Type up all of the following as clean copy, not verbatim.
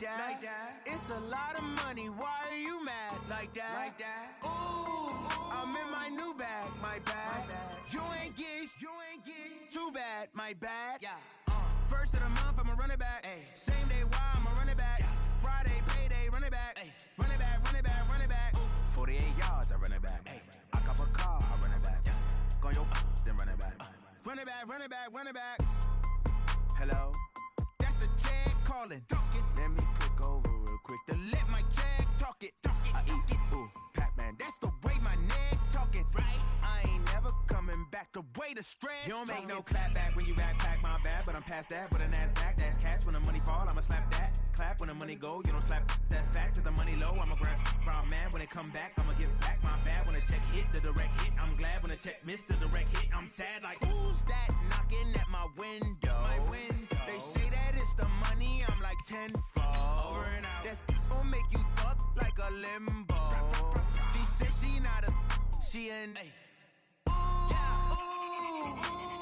like that. It's a lot of money, why are you mad like that? Ooh, I'm in my new bag, my bad. You ain't get too bad, my bad. First of the month, I'ma run it back. Same day, why I'ma run it back. Friday, payday, run it back. Run it back, run it back, run it back. 48 yards, I run it back. I cop a car, I run it back. Go your then run it back. Run it back, run it back, run it back. Hello, that's the check calling. Let me click over real quick to let my check talk it. I eat it, ooh, Pac-Man, that's the way my neck talking. I ain't never coming back, the way the stress. You don't make no clap back when you backpack, my bad, but I'm past that. With a NASDAQ, that's cash. When the money fall, I'ma slap that. Clap when the money go, you don't slap. That's facts. If the money low, I'ma grab brown man. When it come back, I'ma give back my bad. When the check hit, the direct hit, I'm glad. When the check missed the direct hit, I'm sad. Like, who's that knocking at my window? They say that it's the money, I'm like tenfold. Over and out. That's gon' make you up like a limbo. She said she not a, she an.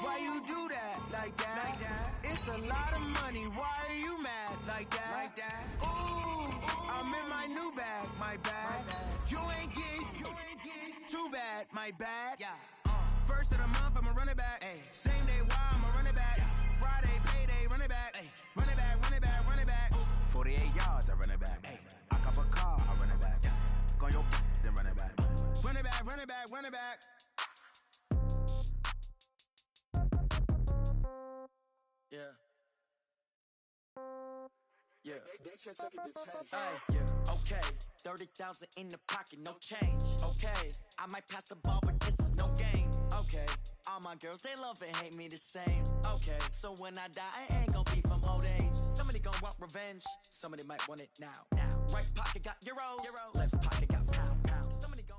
Why you do that like that? It's a lot of money, why are you mad like that? Ooh, I'm in my new bag, my bad. You ain't get too bad, my bad. First of the month, I'ma run it back. Same day, why I'ma run it back. Friday, payday, run it back. Run it back, run it back, run it back. 48 yards, I run it back. I cop a car, I run it back. Go your then run it back. Run it back, run it back, run it back. Okay, 30,000 in the pocket, no change. Okay, I might pass the ball, but this is no game. Okay, all my girls, they love and hate me the same. Okay, so when I die, I ain't gon' be from old age. Somebody gon' want revenge, somebody might want it now. Right pocket got euros, left pocket got pounds. Somebody gon'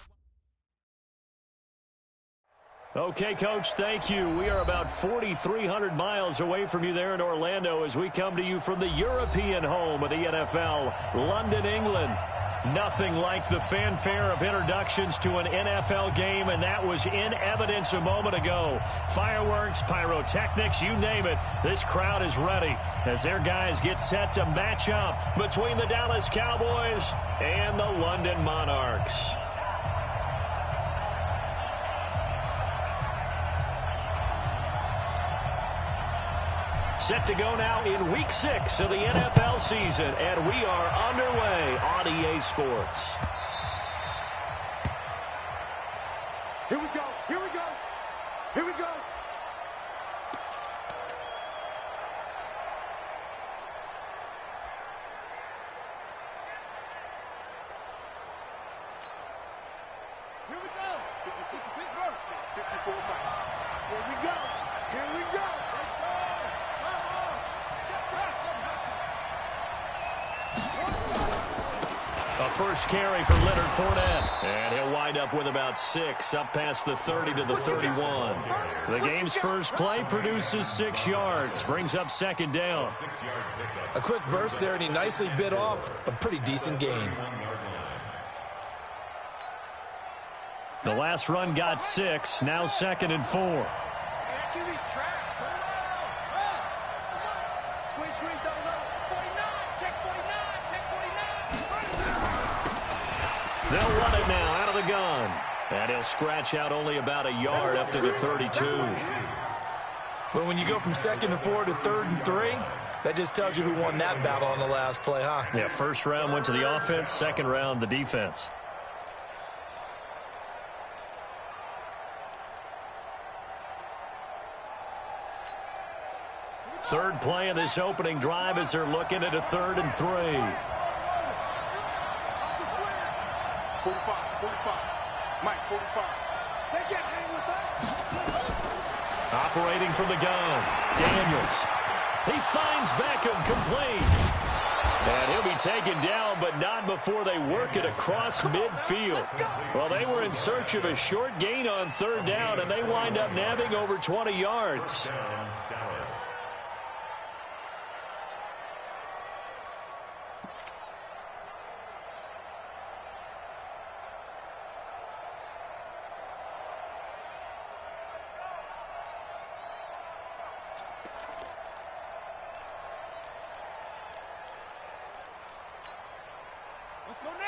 Okay, Coach, thank you. We are about 4,300 miles away from you there in Orlando as we come to you from the European home of the NFL, London, England. Nothing like the fanfare of introductions to an NFL game, and that was in evidence a moment ago. Fireworks, pyrotechnics, you name it. This crowd is ready as their guys get set to match up between the Dallas Cowboys and the London Monarchs. Set to go now in Week 6 of the NFL season, and we are underway on EA Sports. Here we go, here we go, here we go. Here we go. 50 Pittsburgh. 54 Mike. Here we go. Here we go. Let's go. A first carry for Leonard Fournette. And he'll wind up with about 6, up past the 30 to the 31. The game's first play produces 6 yards, brings up second down. A quick burst there, and he nicely bit off a pretty decent gain. The last run got 6, now 2nd and 4. They'll run it now out of the gun. And he'll scratch out only about a yard up to the 32. But when you go from 2nd and 4 to 3rd and 3, that just tells you who won that battle on the last play, huh? Yeah, first round went to the offense, second round the defense. Third play of this opening drive as they're looking at a 3rd and 3. 45. Mike, 45. They can't hang with us. Operating from the gun, Daniels. He finds Beckham complete. And he'll be taken down, but not before they work it across midfield. Well, they were in search of a short gain on 3rd down, and they wind up nabbing over 20 yards.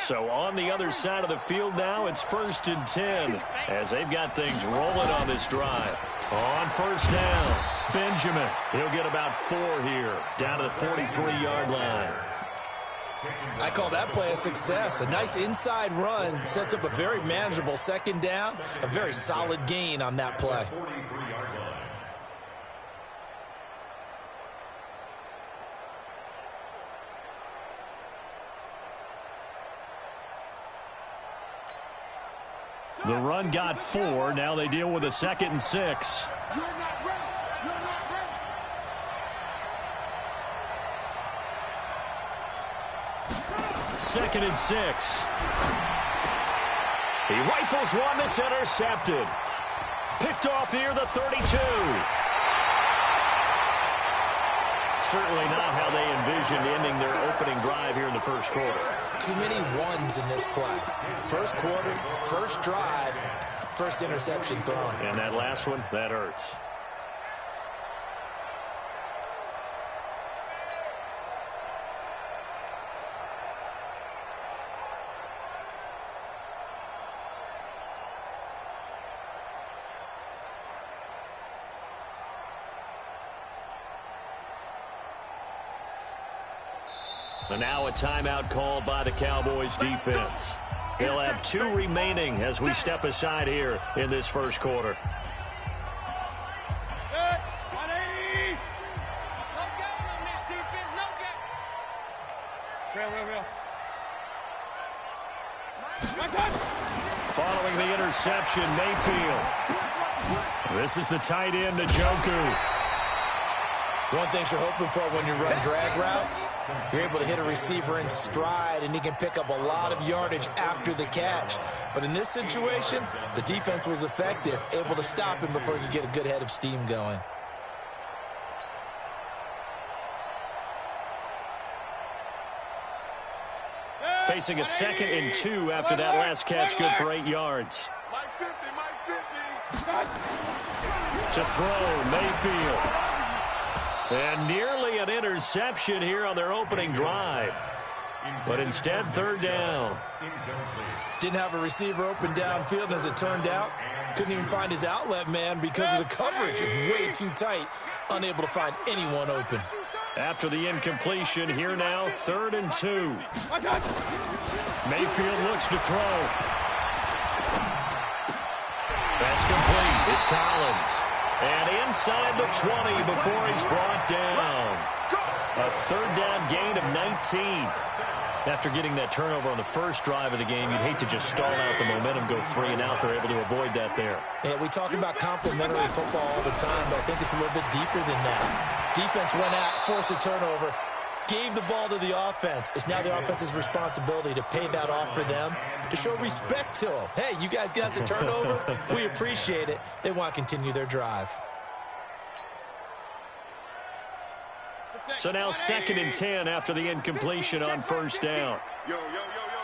So on the other side of the field now, it's 1st and 10 as they've got things rolling on this drive. On 1st down, Benjamin. He'll get about 4 here, down to the 43-yard line. I call that play a success. A nice inside run sets up a very manageable 2nd down. A very solid gain on that play. The run got 4. Now they deal with a 2nd and 6. You're not ready. You're not ready. 2nd and 6. He rifles one that's intercepted. Picked off near the 32. Certainly not how they envisioned ending their opening drive here in the first quarter. Too many ones in this play. First quarter, first drive, first interception thrown. And that last one, that hurts. And now a timeout called by the Cowboys defense. They'll have 2 remaining as we step aside here in this first quarter. Following the interception, Mayfield. This is the tight end, Njoku. One thing you're hoping for when you run drag routes, you're able to hit a receiver in stride, and he can pick up a lot of yardage after the catch. But in this situation, the defense was effective, able to stop him before he could get a good head of steam going. Facing a 2nd and 2 after that last catch, good for 8 yards. To throw, Mayfield. And nearly an interception here on their opening drive. But instead, 3rd down. Didn't have a receiver open downfield, and as it turned out, couldn't even find his outlet man because of the coverage. It's way too tight, unable to find anyone open. After the incompletion, here now, 3rd and 2. Mayfield looks to throw. That's complete. It's Collins. And inside the 20 before he's brought down. A 3rd down gain of 19. After getting that turnover on the first drive of the game, you'd hate to just stall out the momentum, go 3 and out. They're able to avoid that there. Yeah, we talk about complementary football all the time, but I think it's a little bit deeper than that. Defense went out, forced a turnover, gave the ball to the offense. It's now the offense's responsibility to pay that off for them, to show respect to them. Hey, you guys got the turnover. We appreciate it. They want to continue their drive. So now 2nd and 10 after the incompletion on 1st down. Yo, yo, yo, yo,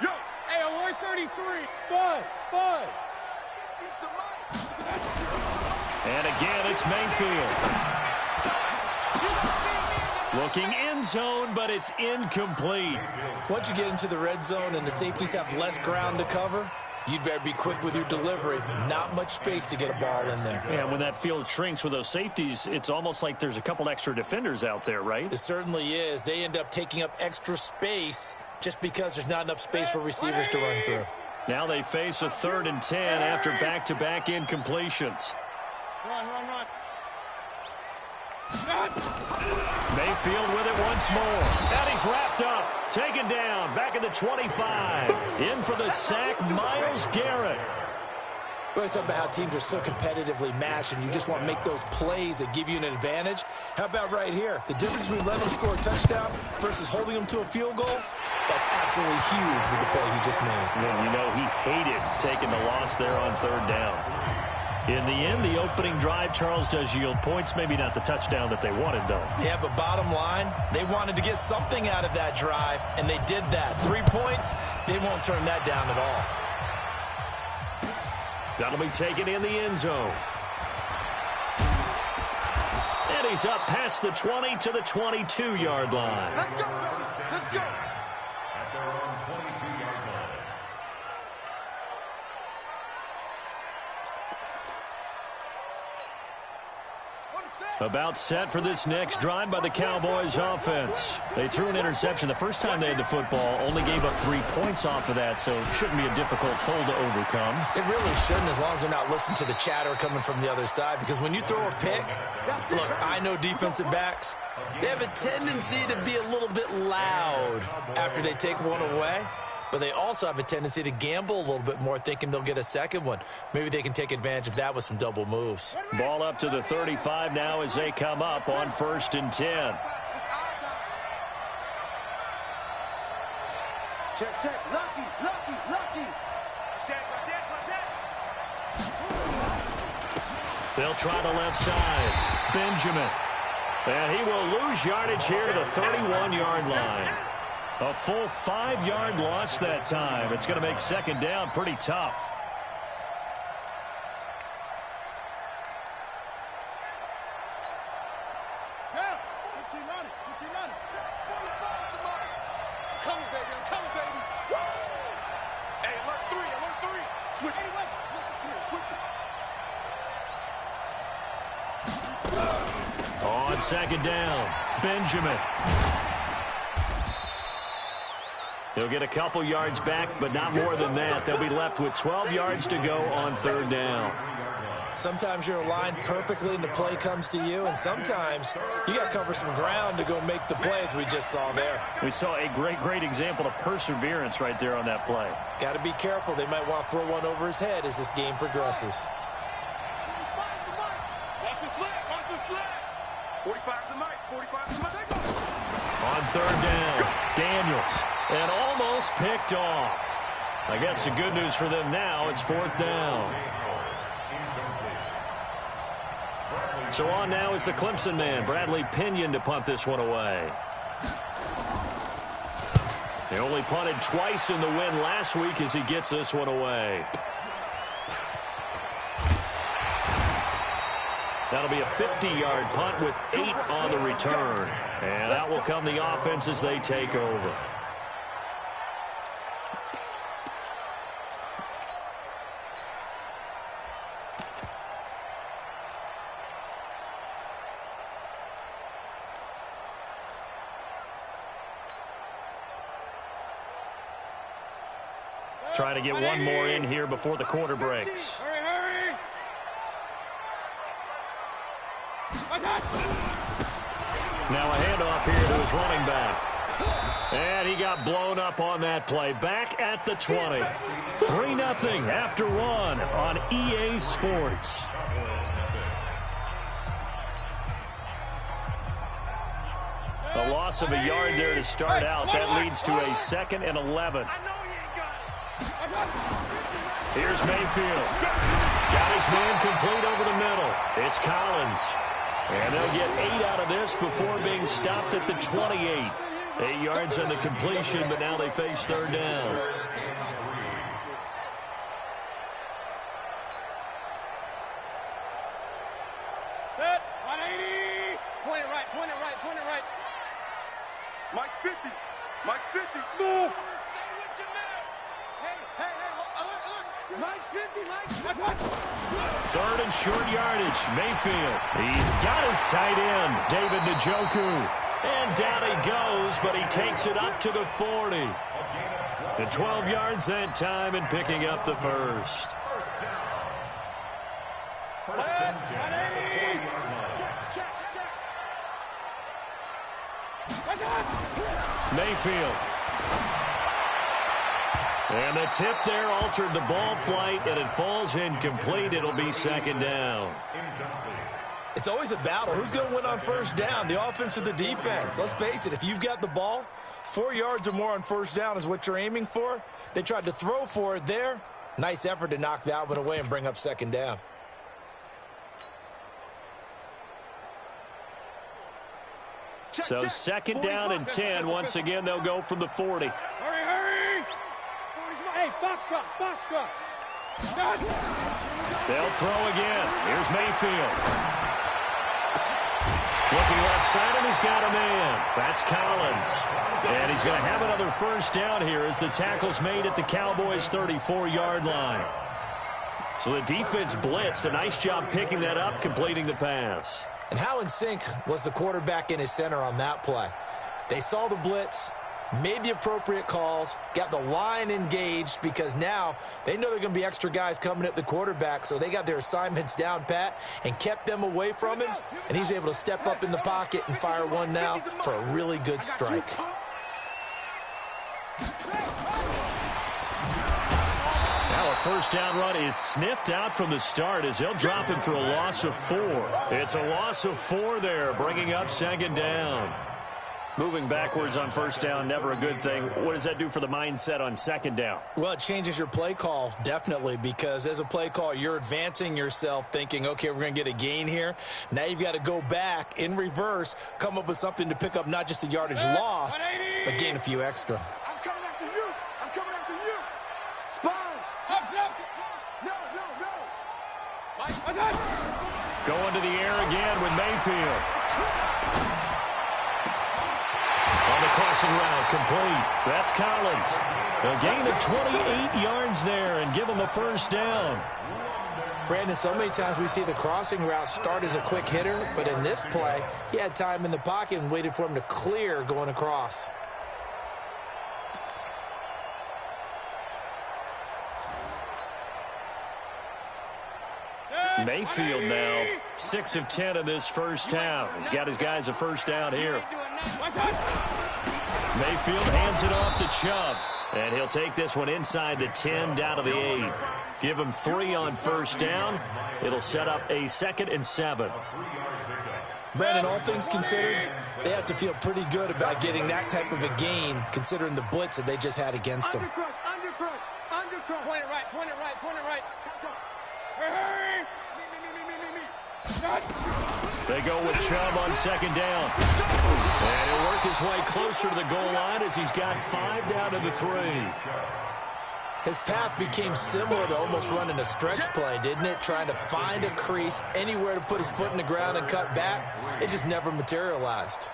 yo. Yo. Hey, on 133. Buzz. And again, it's Mayfield. Looking end zone, but it's incomplete. Once you get into the red zone and the safeties have less ground to cover, you'd better be quick with your delivery. Not much space to get a ball in there. Yeah, when that field shrinks with those safeties, it's almost like there's a couple extra defenders out there, right? It certainly is. They end up taking up extra space just because there's not enough space for receivers to run through. Now they face a 3rd and 10 after back-to-back incompletions. Run. Mayfield with it once more. And he's wrapped up. Taken down. Back at the 25. In for the sack, Myles Garrett. Well, it's about how teams are so competitively matched, and you just want to make those plays that give you an advantage. How about right here? The difference between letting them score a touchdown versus holding them to a field goal, that's absolutely huge with the play he just made. Well, you know, he hated taking the loss there on 3rd down. In the end, the opening drive, Charles, does yield points. Maybe not the touchdown that they wanted, though. Yeah, but bottom line, they wanted to get something out of that drive, and they did that. 3 points, they won't turn that down at all. That'll be taken in the end zone. And he's up past the 20 to the 22-yard line. Let's go. About set for this next drive by the Cowboys offense. They threw an interception the first time they had the football, only gave up 3 points off of that, so it shouldn't be a difficult hole to overcome. It really shouldn't, as long as they're not listening to the chatter coming from the other side, because when you throw a pick, look, I know defensive backs, they have a tendency to be a little bit loud after they take one away. But they also have a tendency to gamble a little bit more, thinking they'll get a second one. Maybe they can take advantage of that with some double moves. Ball up to the 35 now as they come up on 1st and 10. Check, check. Lucky, lucky, lucky. Check, check, check. They'll try the left side. Benjamin. And he will lose yardage here to the 31-yard line. A full 5-yard loss that time. It's going to make second down pretty tough. Yeah, 15 on it, 15 on it. 45 to mine. Coming, baby, I'm coming, baby. Woo! Hey, alert 3, alert 3. Switch. Anyway, switch it. On second down, Benjamin. He'll get a couple yards back, but not more than that. They'll be left with 12 yards to go on 3rd down. Sometimes you're aligned perfectly and the play comes to you, and sometimes you got to cover some ground to go make the play, as we just saw there. We saw a great example of perseverance right there on that play. Got to be careful. They might want to throw one over his head as this game progresses. Watch the slant, watch the slant. 45 to Mike, 45 to Mike. Take off. On 3rd down, Daniels. And almost picked off. I guess the good news for them now, it's 4th down. So on now is the Clemson man, Bradley Pinion, to punt this one away. They only punted twice in the win last week as he gets this one away. That'll be a 50-yard punt with 8 on the return. And that will come the offense as they take over. Trying to get one more in here before the quarter breaks. Hurry, hurry! Now a handoff here to his running back. And he got blown up on that play. Back at the 20. 3-0 after 1 on EA Sports. A loss of a yard there to start out. That leads to a 2nd and 11. Here's Mayfield. Got his man complete over the middle. It's Collins. And they'll get 8 out of this before being stopped at the 28. 8 yards on the completion, but now they face 3rd down. Set, 180. Point it right, point it right, point it right. Mike 50. Mike 50. Smooth. Hey, alert. Mike's 50, Mike's 50. 3rd and short yardage. Mayfield. He's got his tight end, David Njoku. And down he goes, but he takes it up to the 40. And 12 yards that time and picking up the first. Mayfield. And the tip there altered the ball flight, and it falls incomplete. It'll be 2nd down. It's always a battle. Who's going to win on 1st down, the offense or the defense? Let's face it, if you've got the ball, 4 yards or more on 1st down is what you're aiming for. They tried to throw for it there. Nice effort to knock that one away and bring up 2nd down. So 2nd down and 10. Once again, they'll go from the 40. Hurry, hurry! Hey, box truck, box truck. They'll throw again. Here's Mayfield. Looking left side, and he's got a man. That's Collins. And he's going to have another 1st down here as the tackle's made at the Cowboys' 34-yard line. So the defense blitzed. A nice job picking that up, completing the pass. And how in sync was the quarterback and his center on that play? They saw the blitz, made the appropriate calls, got the line engaged because now they know there are going to be extra guys coming at the quarterback, so they got their assignments down pat and kept them away from him, and he's able to step up in the pocket and fire one now for a really good strike. Now a first down run is sniffed out from the start as they'll drop him for a loss of 4. It's a loss of 4 there, bringing up second down. Moving backwards on first down, never a good thing. What does that do for the mindset on second down? Well, it changes your play call, definitely, because as a play call, you're advancing yourself thinking, okay, we're going to get a gain here. Now you've got to go back in reverse, come up with something to pick up not just the yardage lost, but gain a few extra. I'm coming after you. I'm coming after you. Sponge. No. Going to the air again with Mayfield. On the crossing route, complete. That's Collins. A gain of 28 yards there and give him a first down. Brandon, so many times we see the crossing route start as a quick hitter, but in this play, he had time in the pocket and waited for him to clear going across. Mayfield now 6 of 10 in this first half. He's got his guys a first down here. Mayfield hands it off to Chubb, and he'll take this one inside the 10 down to the 8. Give him 3 on first down. It'll set up a 2nd and 7. Brandon, all things considered, they have to feel pretty good about getting that type of a gain considering the blitz that they just had against them. Undercross. Point it right. Hurry. They go with Chubb on second down. And he'll work his way closer to the goal line as he's got 5 down to the 3. His path became similar to almost running a stretch play, didn't it? Trying to find a crease, anywhere to put his foot in the ground and cut back. It just never materialized.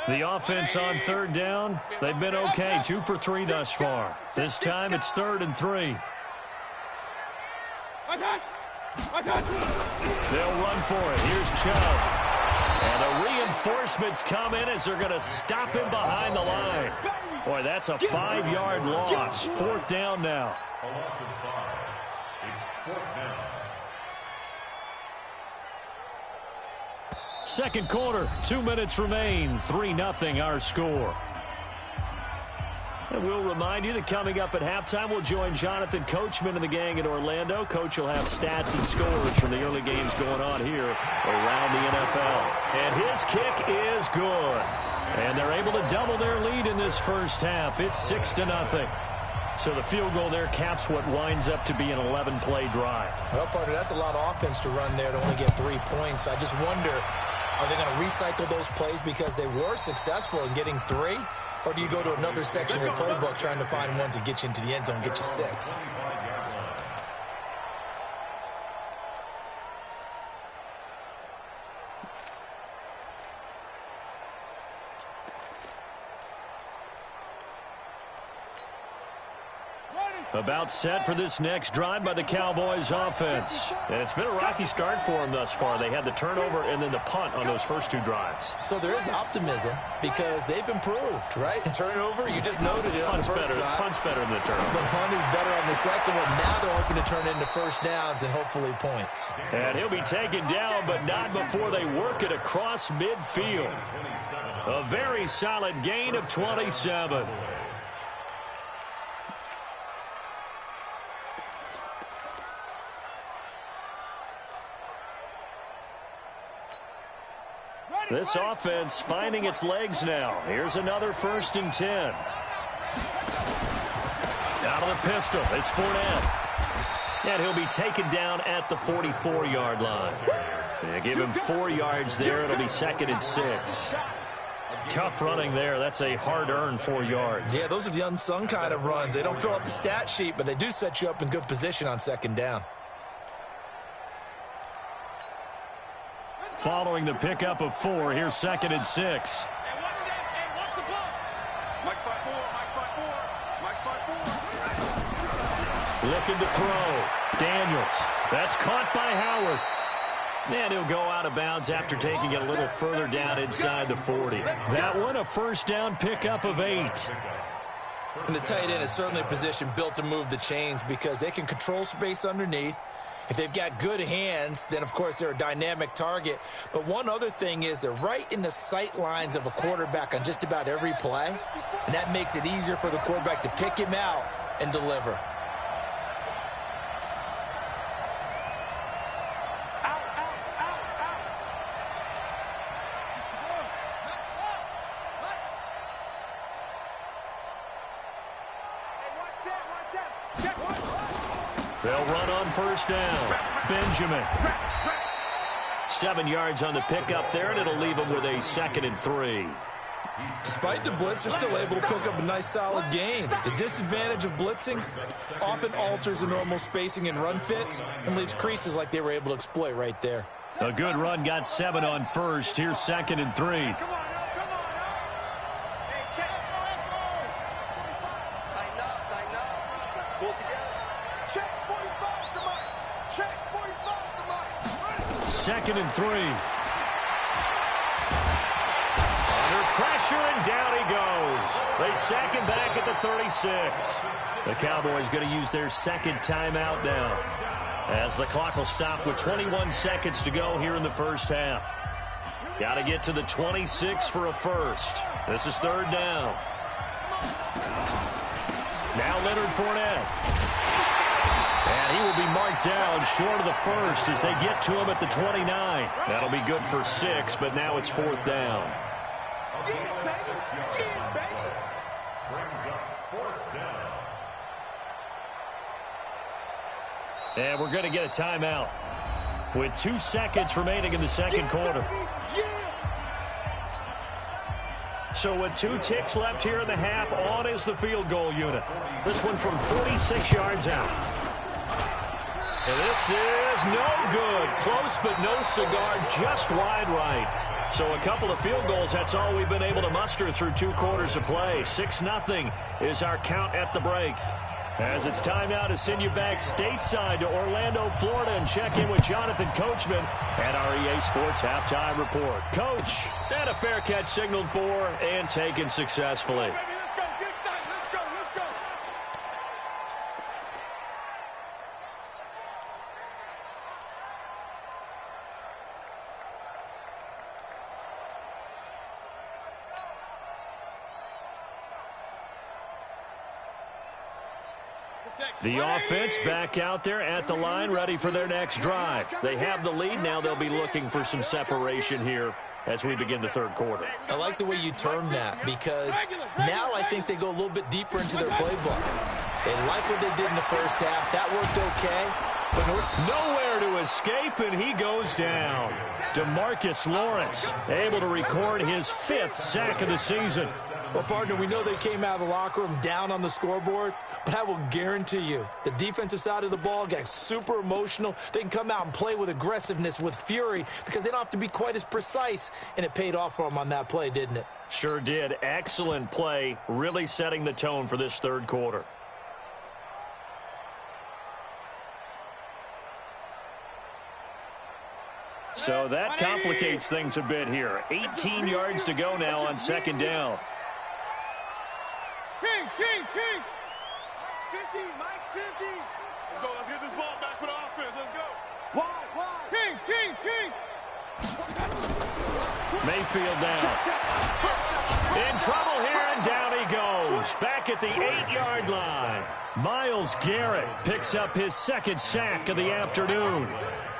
The offense on third down, they've been okay, 2 for 3 thus far. This time it's 3rd and 3. They'll run for it. Here's Chubb. And the reinforcements come in as they're going to stop him behind the line. Boy, that's a 5-yard loss. 4th down now. A loss of 5. It's 4th down. Second quarter, 2 minutes remain. 3-0 our score. And we'll remind you that coming up at halftime, we'll join Jonathan Coachman and the gang in Orlando. Coach will have stats and scores from the early games going on here around the NFL. And his kick is good. And they're able to double their lead in this first half. It's 6-0. So the field goal there caps what winds up to be an 11-play drive. Well, partner, that's a lot of offense to run there to only get 3 points. I just wonder, are they going to recycle those plays because they were successful in getting 3? Or do you go to another section of your playbook trying to find ones that get you into the end zone and get you 6? About set for this next drive by the Cowboys offense. And it's been a rocky start for them thus far. They had the turnover and then the punt on those first 2 drives. So there is optimism because they've improved, right? Turnover, you just noted it on the first drive. Punt's better than the turnover. The punt is better on the second one. Now they're hoping to turn into first downs and hopefully points. And he'll be taken down, but not before they work it across midfield. A very solid gain of 27. This offense finding its legs now. Here's another 1st and 10. Out of the pistol. It's Fournette. And he'll be taken down at the 44-yard line. They give him 4 yards there. It'll be 2nd and 6. Tough running there. That's a hard-earned 4 yards. Yeah, those are the unsung kind of runs. They don't fill up the stat sheet, but they do set you up in good position on second down. Following the pickup of 4, here's 2nd and 6. Mike 5-4, Mike 5-4. Looking to throw. Daniels. That's caught by Howard. And he'll go out of bounds after taking it a little further down inside the 40. That one, a first down pickup of 8. And the tight end is certainly a position built to move the chains because they can control space underneath. If they've got good hands, then, of course, they're a dynamic target. But one other thing is they're right in the sight lines of a quarterback on just about every play, and that makes it easier for the quarterback to pick him out and deliver. They'll run on first down. Benjamin. 7 yards on the pickup there, and it'll leave them with a 2nd and 3. Despite the blitz, they're still able to pick up a nice, solid gain. The disadvantage of blitzing often alters the normal spacing and run fits and leaves creases like they were able to exploit right there. A good run, got 7 on first. Here's 2nd and 3. Second and 3. Under pressure, and down he goes. They sack him back at the 36. The Cowboys going to use their 2nd timeout now, as the clock will stop with 21 seconds to go here in the first half. Got to get to the 26 for a first. This is 3rd down. Now Leonard Fournette. And he will be marked down short of the first as they get to him at the 29. That'll be good for 6, but now it's 4th down. And we're going to get a timeout with 2 seconds remaining in the second quarter. So with 2 ticks left here in the half, on is the field goal unit. This one from 46 yards out. And this is no good. Close, but no cigar, just wide right. So a couple of field goals, that's all we've been able to muster through 2 quarters of play. 6-0 is our count at the break. As it's time now to send you back stateside to Orlando, Florida, and check in with Jonathan Coachman at our EA Sports Halftime Report. Coach, and a fair catch signaled for and taken successfully. The offense back out there at the line, ready for their next drive. They have the lead. Now they'll be looking for some separation here as we begin the 3rd quarter. I like the way you termed that because now I think they go a little bit deeper into their playbook. They like what they did in the first half. That worked okay. But nowhere to escape, and he goes down. DeMarcus Lawrence able to record his 5th sack of the season. Well, partner, we know they came out of the locker room down on the scoreboard, but I will guarantee you the defensive side of the ball got super emotional. They can come out and play with aggressiveness, with fury, because they don't have to be quite as precise, and it paid off for them on that play, didn't it? Sure did. Excellent play, really setting the tone for this 3rd quarter. So that complicates things a bit here. 18 yards to go now on 2nd down. Kings! Mike's 50! Let's go, let's get this ball back for the offense, let's go! Why? Kings! Mayfield down. In trouble here, and down he goes. Back at the 8-yard line. Myles Garrett picks up his 2nd sack of the afternoon.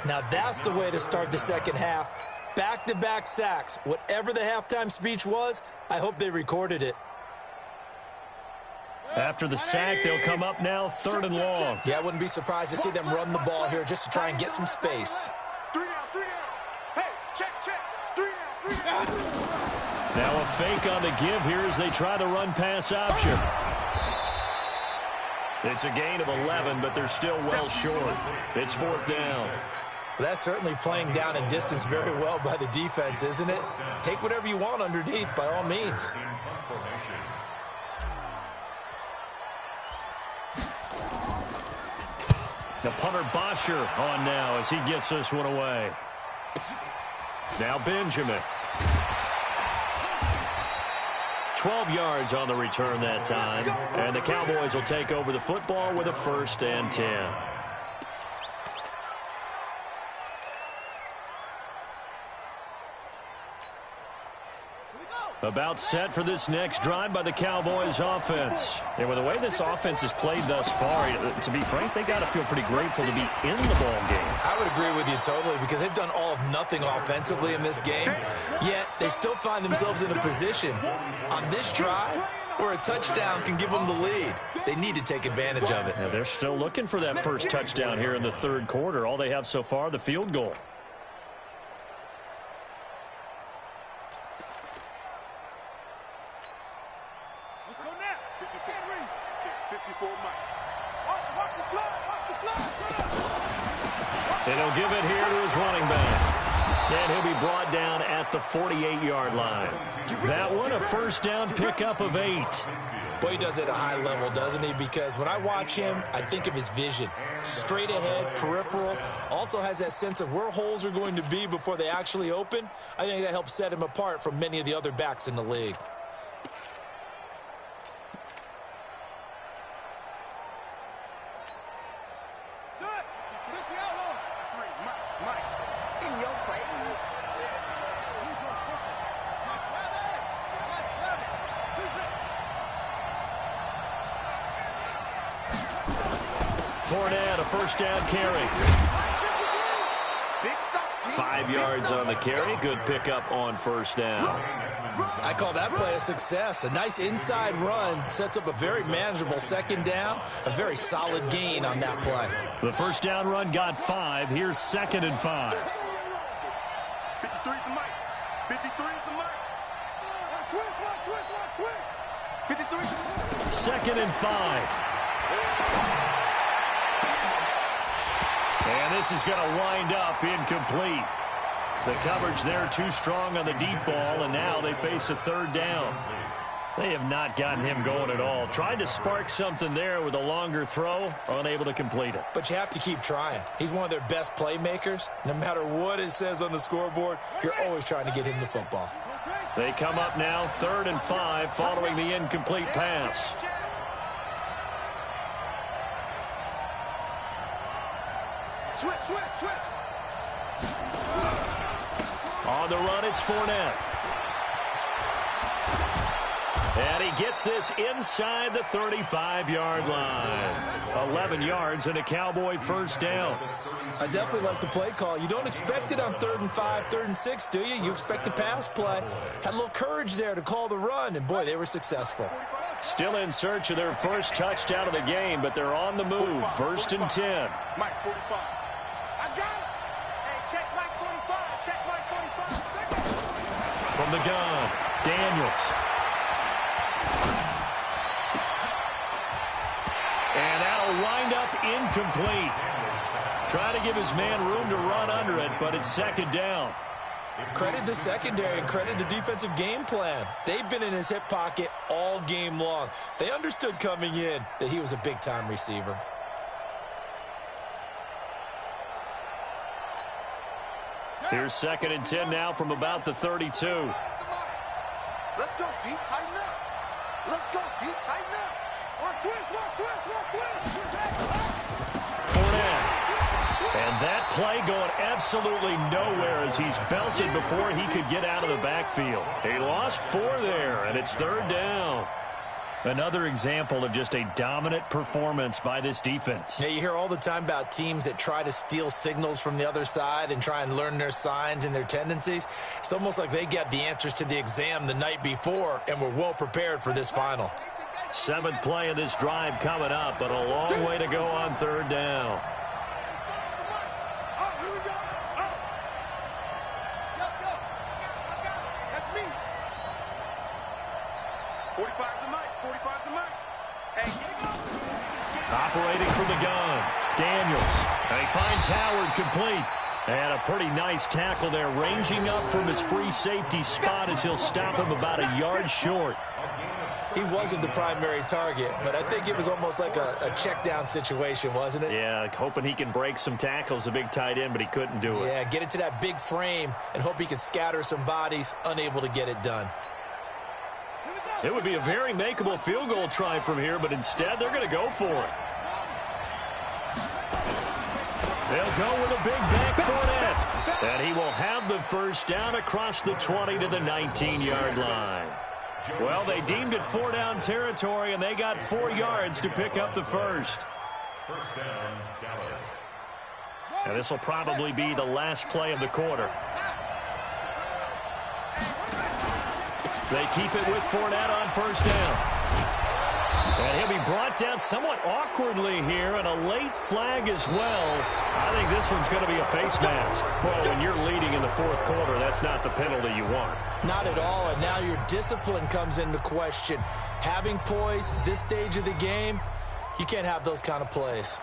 Now that's the way to start the second half. Back-to-back sacks. Whatever the halftime speech was, I hope they recorded it. After the sack, they'll come up now 3rd and long. Yeah, I wouldn't be surprised to see them run the ball here just to try and get some space. 3 down. Hey, check. 3 down. Now a fake on the give here as they try the run-pass option. It's a gain of 11, but they're still well short. It's 4th down. Well, that's certainly playing down and distance very well by the defense, isn't it? Take whatever you want underneath, by all means. The punter Bosher on now as he gets this one away. Now Benjamin. 12 yards on the return that time. And the Cowboys will take over the football with a 1st and 10. About set for this next drive by the Cowboys offense. And with the way this offense has played thus far, to be frank, they got to feel pretty grateful to be in the ball game. I would agree with you totally because they've done all of nothing offensively in this game, yet they still find themselves in a position on this drive where a touchdown can give them the lead. They need to take advantage of it. Yeah, they're still looking for that first touchdown here in the 3rd quarter. All they have so far, the field goal. And he'll give it here to his running back. And he'll be brought down at the 48-yard line. That one, a 1st down pickup of 8. Boy, he does it at a high level, doesn't he? Because when I watch him, I think of his vision. Straight ahead, peripheral. Also has that sense of where holes are going to be before they actually open. I think that helps set him apart from many of the other backs in the league. Fournette, a 1st down carry. 5 yards on the carry. Good pickup on 1st down. I call that play a success. A nice inside run sets up a very manageable 2nd down. A very solid gain on that play. The 1st down run got 5. Here's 2nd and 5. 53 is the mic. 53 is the mic. Switch. 53. 2nd and 5. And this is going to wind up incomplete. The coverage there too strong on the deep ball, and now they face a 3rd down. They have not gotten him going at all. Tried to spark something there with a longer throw, unable to complete it. But you have to keep trying. He's one of their best playmakers. No matter what it says on the scoreboard, you're always trying to get him the football. They come up now 3rd and 5 following the incomplete pass. Switch. On the run, it's Fournette. And he gets this inside the 35-yard line. 11 yards and a Cowboy 1st down. I definitely like the play call. You don't expect it on 3rd and 5, 3rd and 6, do you? You expect a pass play. Had a little courage there to call the run, and boy, they were successful. Still in search of their first touchdown of the game, but they're on the move. 1st and 10. Mike 45. I got it. Hey, check Mike 45. Check Mike 45. From the gun, Daniels. And that'll wind up incomplete. Trying to give his man room to run under it, but it's 2nd down. Credit the secondary and credit the defensive game plan. They've been in his hip pocket all game long. They understood coming in that he was a big-time receiver. Here's 2nd and 10 now from about the 32. Let's go deep, tighten up. Let's go deep, tighten up. Fournette. And that play going absolutely nowhere as he's belted before he could get out of the backfield. He lost 4 there, and it's 3rd down. Another example of just a dominant performance by this defense. Yeah, you hear all the time about teams that try to steal signals from the other side and try and learn their signs and their tendencies. It's almost like they get the answers to the exam the night before and were well prepared for this final. 7th play of this drive coming up, but a long way to go on 3rd down. Operating from the gun, Daniels. And he finds Howard complete. And a pretty nice tackle there, ranging up from his free safety spot as he'll stop him about a yard short. He wasn't the primary target, but I think it was almost like a check down situation, wasn't it? Yeah, hoping he can break some tackles, a big tight end, but he couldn't do it. Yeah, get into that big frame and hope he can scatter some bodies, unable to get it done. It would be a very makeable field goal try from here, but instead they're going to go for it. They'll go with a big back Fournette. And he will have the first down across the 20 to the 19-yard line. Well, they deemed it 4-down territory, and they got 4 yards to pick up the first. First down, Dallas. And this will probably be the last play of the quarter. They keep it with Fournette on first down. And he'll be brought down somewhat awkwardly here, and a late flag as well. I think this one's going to be a face mask. Well, when you're leading in the fourth quarter, that's not the penalty you want. Not at all, and now your discipline comes into question. Having poise this stage of the game, you can't have those kind of plays.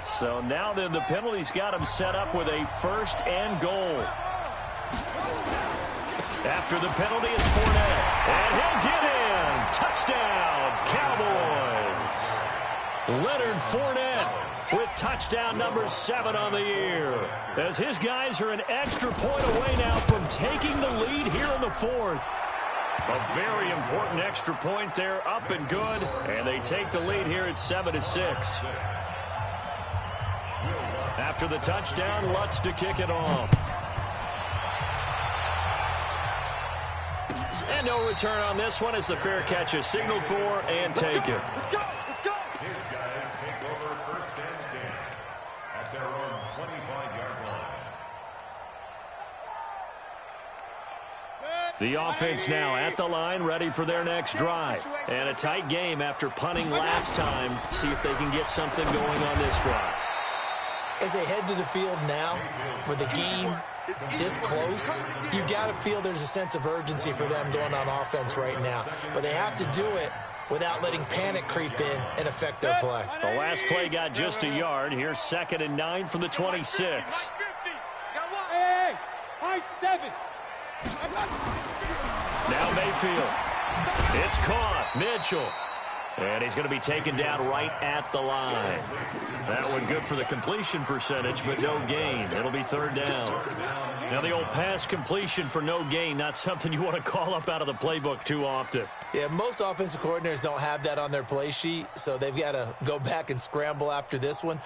So now then the penalty's got him set up with a first and goal. After the penalty, it's Fournette. And he'll get in. Touchdown, Cowboys. Leonard Fournette with touchdown number 7 on the year. As his guys are an extra point away now from taking the lead here in the fourth. A very important extra point there, up and good. And they take the lead here at 7-6. After the touchdown, Lutz to kick it off. And no return on this one as the fair catch is signaled for and taken. Let's go! His guys take over first and 10 at their own 25-yard line. The offense now at the line, ready for their next drive. And a tight game after punting last time. See if they can get something going on this drive. As they head to the field now, with the game this close, you've got to feel there's a sense of urgency for them going on offense right now. But they have to do it without letting panic creep in and affect their play. The last play got just a yard. Here's 2nd and 9 from the 26. Hey, high 7. Now Mayfield. It's caught. Mitchell. And he's going to be taken down right at the line. That one good for the completion percentage, but no gain. It'll be 3rd down. Now the old pass completion for no gain, not something you want to call up out of the playbook too often. Yeah, most offensive coordinators don't have that on their play sheet, so they've got to go back and scramble after this one.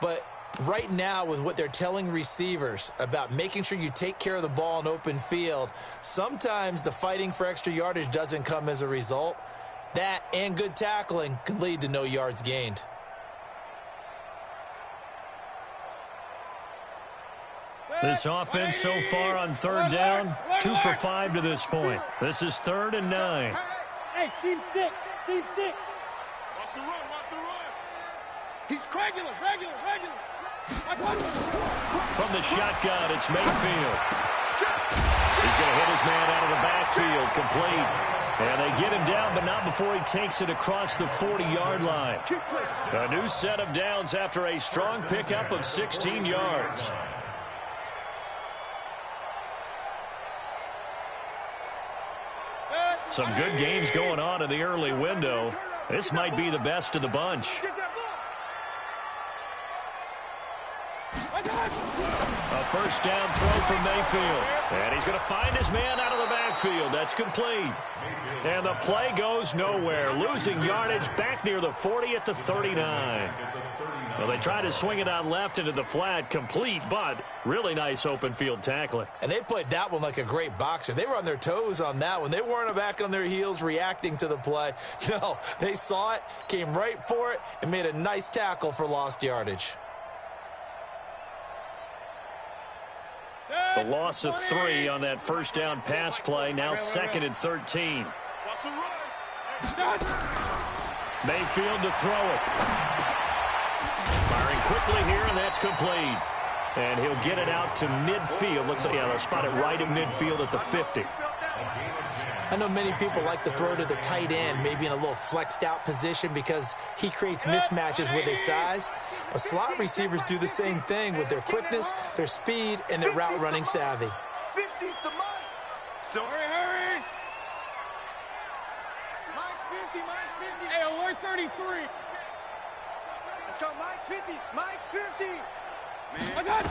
But right now, with what they're telling receivers about making sure you take care of the ball in open field, sometimes the fighting for extra yardage doesn't come as a result. That and good tackling can lead to no yards gained. This offense so far on 3rd down, 2 for 5 to this point. This is 3rd and 9. Hey, team 6. Team 6. Watch the run. He's regular. From the shotgun, it's Mayfield. He's going to hit his man out of the backfield, complete. And they get him down, but not before he takes it across the 40-yard line. A new set of downs after a strong pickup of 16 yards. Some good games going on in the early window. This might be the best of the bunch. A first down throw from Mayfield. And he's going to find his man out of the backfield. That's complete. And the play goes nowhere. Losing yardage back near the 40 at the 39. Well, they tried to swing it out left into the flat, complete, but really nice open field tackling. And they played that one like a great boxer. They were on their toes on that one. They weren't back on their heels reacting to the play. No, they saw it, came right for it, and made a nice tackle for lost yardage. The loss of 3 on that first down pass play, now 2nd and 13. Mayfield to throw it. quickly here, and that's complete. And he'll get it out to midfield. Looks like, yeah, they'll spot it right at midfield at the 50. I know many people like to throw to the tight end, maybe in a little flexed out position because he creates mismatches with his size. But slot receivers do the same thing with their quickness, their speed, and their route running savvy. 50's the Mike. So Hurry. Mike's 50. Hey, alert 33. Let's go, Mike 50. Mike 50. I got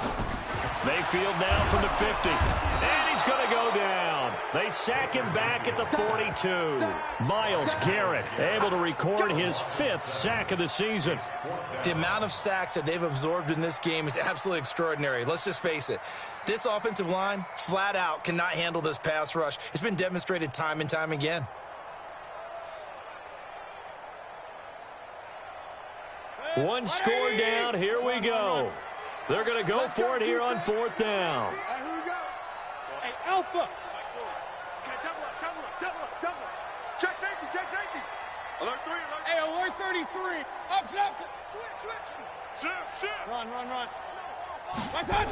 Mayfield now from the 50. And he's going to go down. They sack him back at the 42. Myles Garrett able to record his 5th sack of the season. The amount of sacks that they've absorbed in this game is absolutely extraordinary. Let's just face it. This offensive line, flat out, cannot handle this pass rush. It's been demonstrated time and time again. One score down. Here we go. They're going to go for it here on 4th down. Here we go. Hey, Alpha. Okay, double up. Check safety. Alert 3. Hey, alert 33. Up. Shift. Run. I got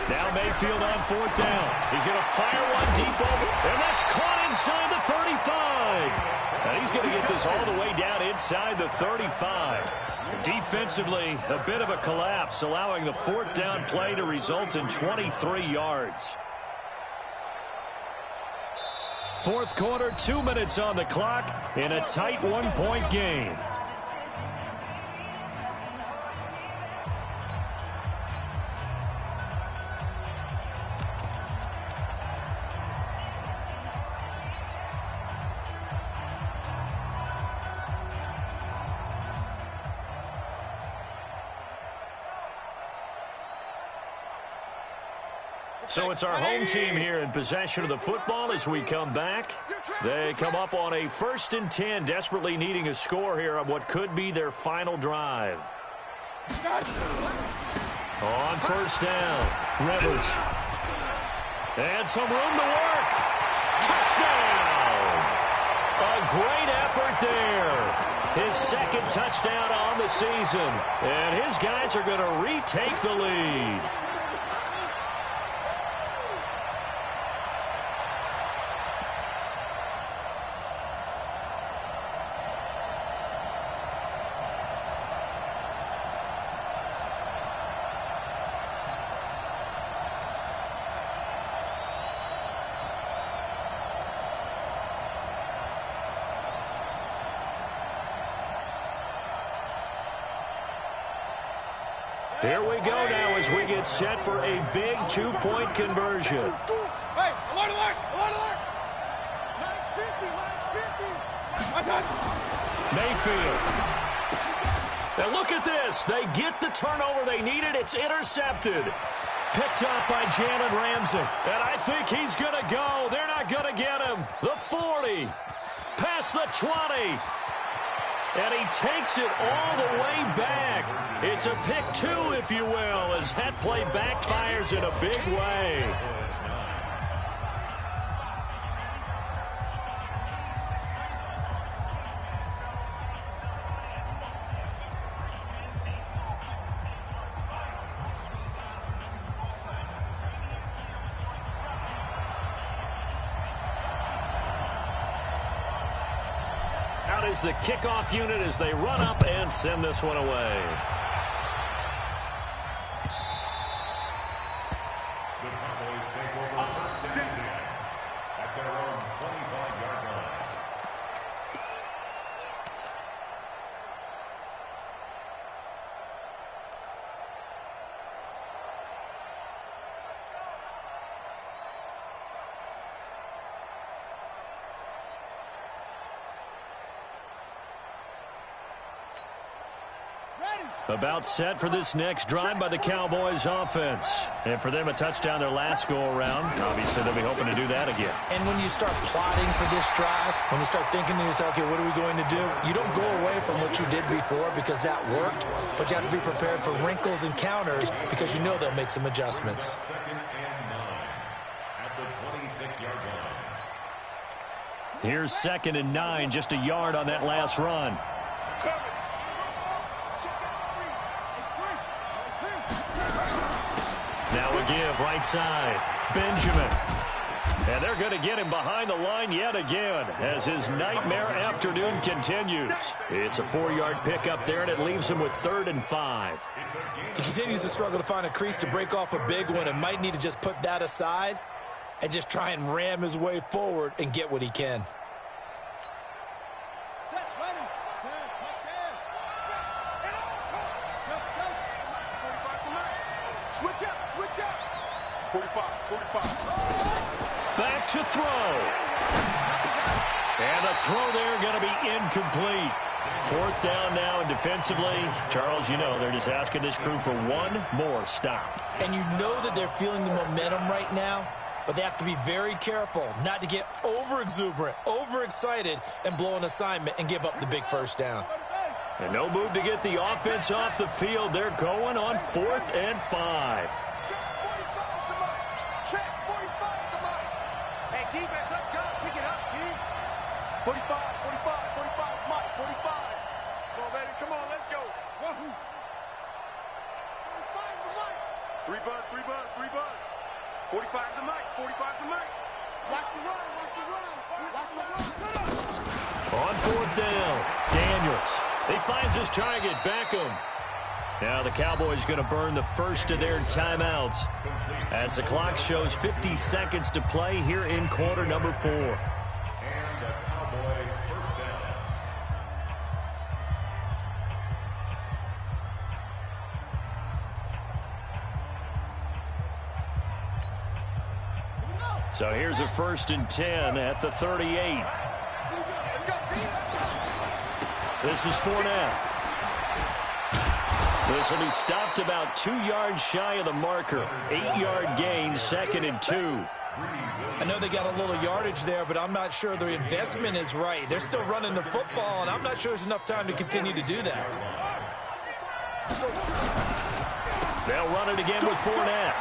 Now Mayfield on 4th down. He's going to fire one deep over, and that's caught inside the 35. And he's going to get this all the way down inside the 35. Defensively, a bit of a collapse, allowing the 4th down play to result in 23 yards. 4th quarter, 2 minutes on the clock in a tight 1-point game. So it's our home team here in possession of the football as we come back. They come up on a 1st and 10, desperately needing a score here on what could be their final drive. On 1st down, Rivers. And some room to work. Touchdown! A great effort there. His 2nd touchdown on the season. And his guys are going to retake the lead. Here we go now as we get set for a big 2-point conversion. Hey, alert. Mike's 50. I got Mayfield. Now look at this. They get the turnover they needed. It's intercepted. Picked up by Jalen Ramsey. And I think he's going to go. They're not going to get him. The 40. Past the 20. And he takes it all the way back. It's a pick 2, if you will, as that play backfires in a big way. Out is the kickoff unit as they run up and send this one away. The Cowboys take over 1st and 10 at their own 25-yard line. About set for this next drive by the Cowboys offense. And for them, a touchdown their last go-around. Obviously, they'll be hoping to do that again. And when you start plotting for this drive, when you start thinking to yourself, okay, what are we going to do? You don't go away from what you did before because that worked, but you have to be prepared for wrinkles and counters because you know they'll make some adjustments. 2nd and 9 at the 26-yard line. Here's 2nd and 9, just a yard on that last run. Now a give right side. Benjamin. And they're going to get him behind the line yet again as his nightmare afternoon continues. It's a 4-yard pickup there, and it leaves him with 3rd and 5. He continues to struggle to find a crease to break off a big one and might need to just put that aside and just try and ram his way forward and get what he can. Set, ready. Set, touchdown. Go. 45 to Mike. Switch up. 45. Back to throw. And a throw there going to be incomplete. 4th down now, and defensively, Charles, you know, they're just asking this crew for one more stop. And you know that they're feeling the momentum right now, but they have to be very careful not to get over-exuberant, over-excited, and blow an assignment and give up the big first down. And no move to get the offense off the field. They're going on 4th and 5. Check 45 to Mike. Hey, defense, let's go. Pick it up, D. 45, Mike, 45. Come on, baby, come on, let's go. 45 to Mike. 3 buzz. 45 to Mike. Watch the run. On 4th down, Daniels. He finds his target, Beckham. Now the Cowboys going to burn the first of their timeouts as the clock shows 50 seconds to play here in quarter number 4. And a Cowboy first down. So here's a 1st and 10 at the 38. This is Fournette. This will be stopped about 2 yards shy of the marker. 8-yard gain, 2nd and 2. I know they got a little yardage there, but I'm not sure their investment is right. They're still running the football, and I'm not sure there's enough time to continue to do that. They'll run it again with Fournette.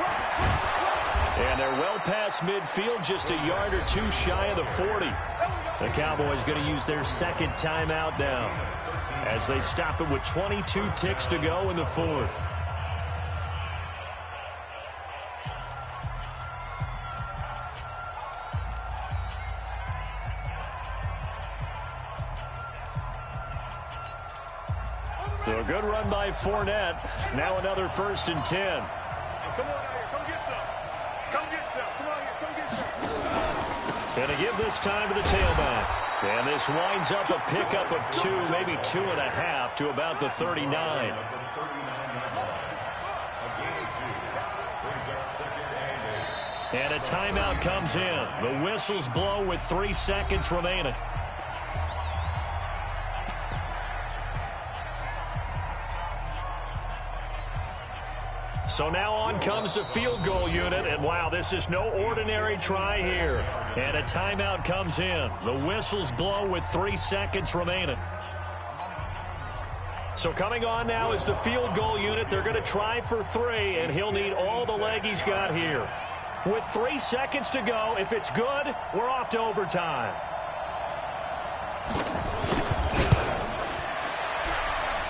And they're well past midfield, just a yard or 2 shy of the 40. The Cowboys going to use their 2nd timeout now as they stop it with 22 ticks to go in the 4th. So a good run by Fournette. Now another 1st and 10. Come on out here, come get some. Come on here, come get some. Going to give this time to the tailback. And this winds up a pickup of 2, maybe 2.5 to about the 39. And a timeout comes in. The whistles blow with 3 seconds remaining. So now on comes the field goal unit, and wow, this is no ordinary try here. And a timeout comes in. The whistles blow with 3 seconds remaining. So coming on now is the field goal unit. They're going to try for 3, and he'll need all the leg he's got here. With 3 seconds to go, if it's good, we're off to overtime.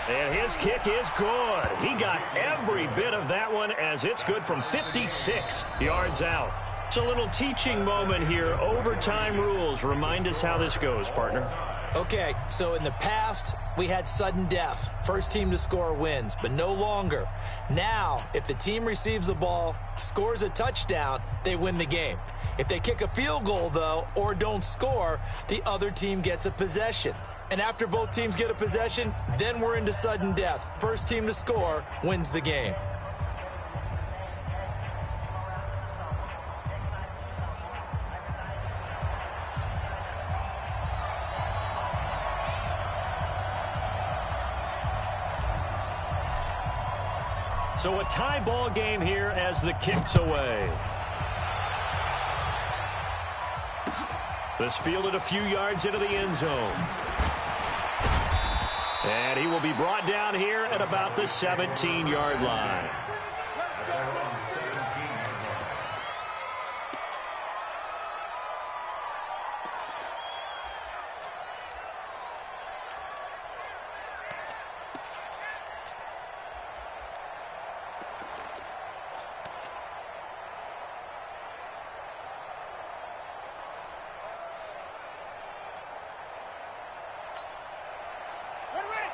And his kick is good. He got every bit of that one as it's good from 56 yards out. It's a little teaching moment here. Overtime rules. Remind us how this goes, partner. Okay, so in the past, we had sudden death. First team to score wins, but no longer. Now, if the team receives the ball, scores a touchdown, they win the game. If they kick a field goal, though, or don't score, the other team gets a possession. And after both teams get a possession, then we're into sudden death. First team to score wins the game. So a tie ball game here as the kick's away. This fielded a few yards into the end zone. And he will be brought down here at about the 17-yard line.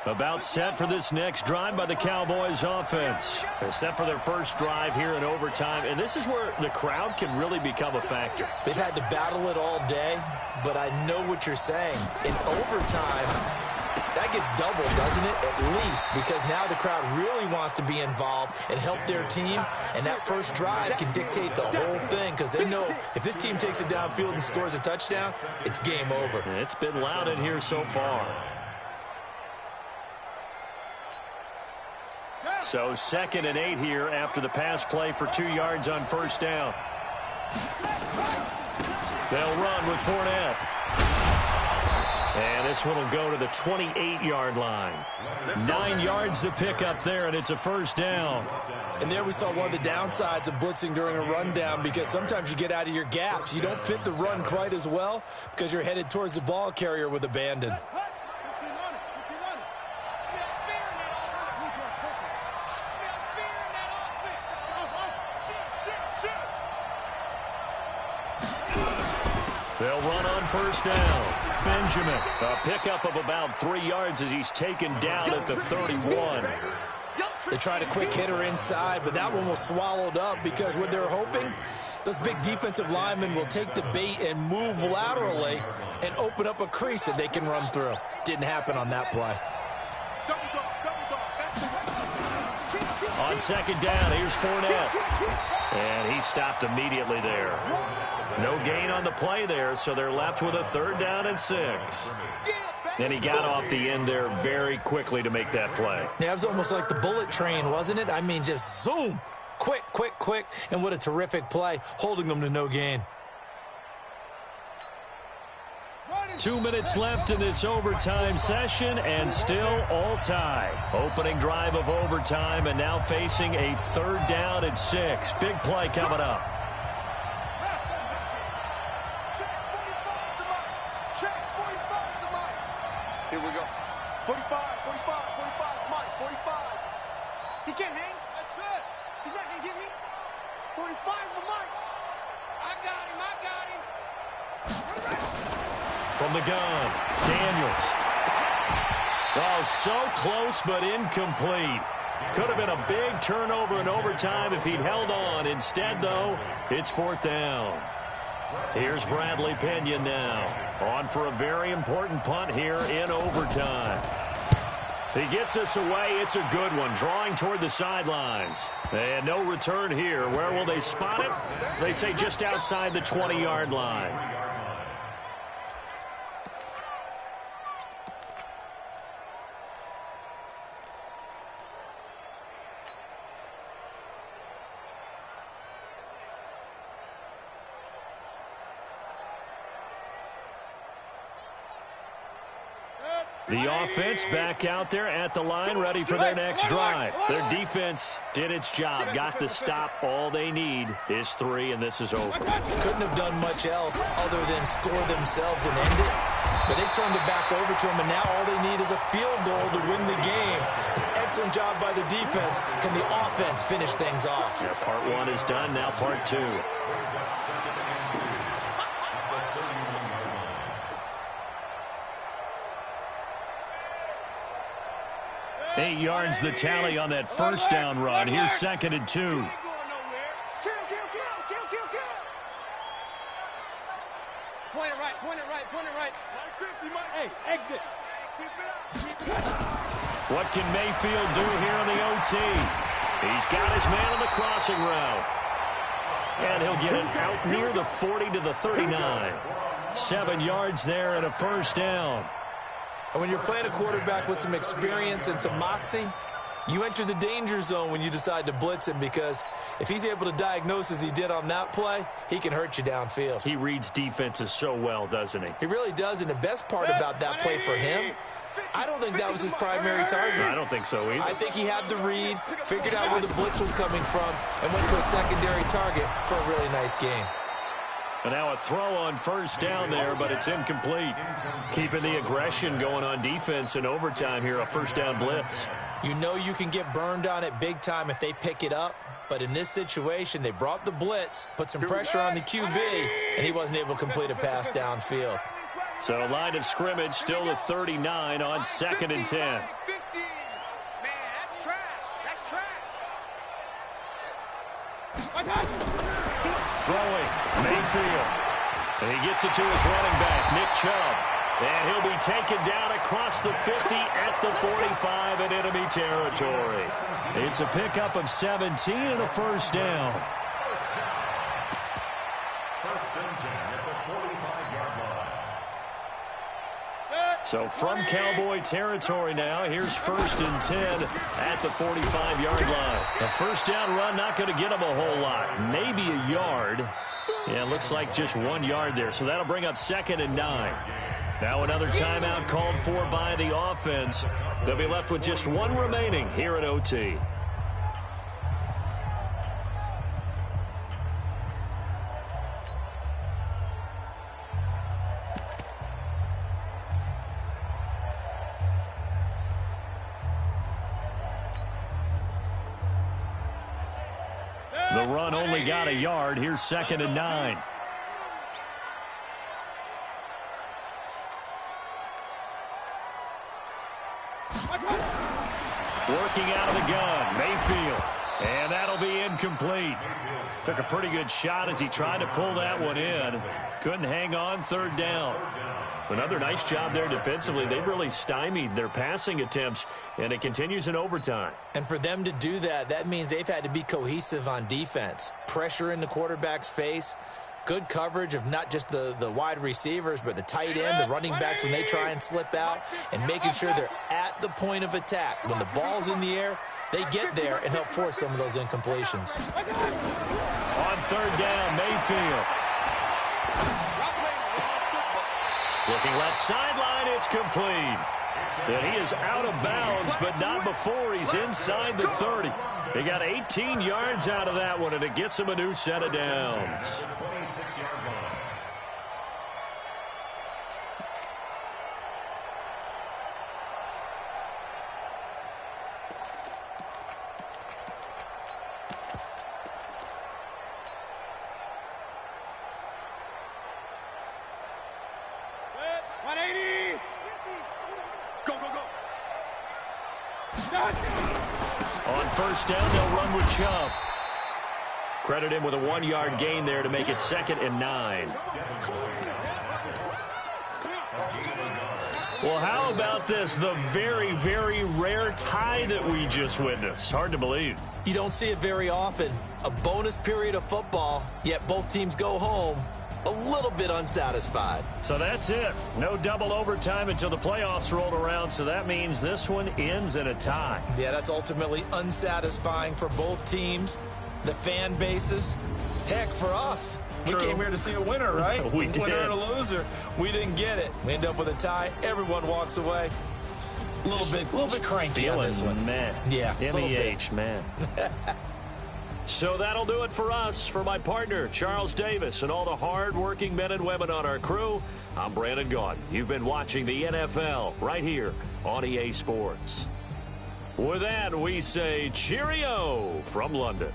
About set for this next drive by the Cowboys offense. They're set for their first drive here in overtime, and this is where the crowd can really become a factor. They've had to battle it all day, but I know what you're saying. In overtime, that gets doubled, doesn't it? At least, because now the crowd really wants to be involved and help their team, and that first drive can dictate the whole thing because they know if this team takes it downfield and scores a touchdown, it's game over. It's been loud in here so far. So 2nd and 8 here after the pass play for 2 yards on first down. They'll run with Fournette. And this one will go to the 28-yard line. 9 yards to pick up there, and it's a first down. And there we saw one of the downsides of blitzing during a rundown because sometimes you get out of your gaps. You don't fit the run quite as well because you're headed towards the ball carrier with abandon. They'll run on first down. Benjamin, a pickup of about 3 yards as he's taken down at the 31. They tried a quick hitter inside, but that one was swallowed up because what they're hoping, those big defensive linemen will take the bait and move laterally and open up a crease that they can run through. Didn't happen on that play. On 2nd down, here's Fournette. And he stopped immediately there. No gain on the play there, so they're left with a 3rd down and 6. And he got off the end there very quickly to make that play. Yeah, it was almost like the bullet train, wasn't it? I mean, just zoom. Quick, quick, quick. And what a terrific play, holding them to no gain. 2 minutes left in this overtime session, and still all tie. Opening drive of overtime, and now facing a 3rd down and 6. Big play coming up. Here we go. 45, 45, 45, Mike, 45. He can't hang. That's it. He's not going to get me. 45 is the Mike. I got him, I got him. From the gun, Daniels. Oh, so close but incomplete. Could have been a big turnover in overtime if he'd held on. Instead, though, it's 4th down. Here's Bradley Pinion now. On for a very important punt here in overtime. He gets us away. It's a good one. Drawing toward the sidelines. And no return here. Where will they spot it? They say just outside the 20-yard line. The offense back out there at the line, ready for their next drive. Their defense did its job, got the stop. All they need is 3, and this is over. Couldn't have done much else other than score themselves and end it. But they turned it back over to them, and now all they need is a field goal to win the game. An excellent job by the defense. Can the offense finish things off? Yeah, part 1 is done, now part 2. 8 yards the tally on that first down run. Here's 2nd and 2. Kill. Point it right, point it right, point it right. Hey, exit. What can Mayfield do here on the OT? He's got his man on the crossing route. And he'll get it out near the 40 to the 39. 7 yards there and a first down. And when you're playing a quarterback with some experience and some moxie, you enter the danger zone when you decide to blitz him, because if he's able to diagnose as he did on that play, he can hurt you downfield. He reads defenses so well, doesn't he? He really does, and the best part about that play for him, I don't think that was his primary target. I don't think so either. I think he had the read, figured out where the blitz was coming from, and went to a secondary target for a really nice gain. And now a throw on first down there, but it's incomplete. Keeping the aggression going on defense in overtime here, a first down blitz. You know you can get burned on it big time if they pick it up, but in this situation, they brought the blitz, put some pressure on the QB, and he wasn't able to complete a pass downfield. So line of scrimmage still at 39 on 2nd and 10. Throwing, Mayfield. And he gets it to his running back, Nick Chubb. And he'll be taken down across the 50 at the 45 in enemy territory. It's a pickup of 17 and a first down. First and 10 at the 45-yard line. So from Cowboy territory now, here's first and 10 at the 45-yard line. The first down run not going to get him a whole lot. Maybe a yard. Yeah, it looks like just 1 yard there. So that'll bring up second and 9. Now another timeout called for by the offense. They'll be left with just one remaining here at OT. The run only got a yard. Here's second and 9. Working out of the gun, Mayfield. And that'll be incomplete. Took a pretty good shot as he tried to pull that one in. Couldn't hang on, third down. Another nice job there defensively. They've really stymied their passing attempts, and it continues in overtime. And for them to do that, that means they've had to be cohesive on defense. Pressure in the quarterback's face. Good coverage of not just the wide receivers, but the tight end, the running backs when they try and slip out, and making sure they're at the point of attack. When the ball's in the air, they get there and help force some of those incompletions. On third down, Mayfield. Looking left sideline, it's complete. And he is out of bounds, but not before he's inside the 30. He got 18 yards out of that one, and it gets him a new set of downs. On first down, they'll run with Chubb. Credit him with a 1-yard gain there to make it second and 9. Well, how about this? The very, very rare tie that we just witnessed. Hard to believe. You don't see it very often. A bonus period of football, yet both teams go home a little bit unsatisfied. So that's it. No double overtime until the playoffs rolled around, so that means this one ends in a tie. Yeah, that's ultimately unsatisfying for both teams, the fan bases. Heck, for us. True. We came here to see a winner, right? We did. Winner and a loser. We didn't get it. We end up with a tie. Everyone walks away. A little bit cranky on this one. Man. Yeah, MEH, man. So that'll do it for us. For my partner, Charles Davis, and all the hard-working men and women on our crew, I'm Brandon Gaudin. You've been watching the NFL right here on EA Sports. With that, we say cheerio from London.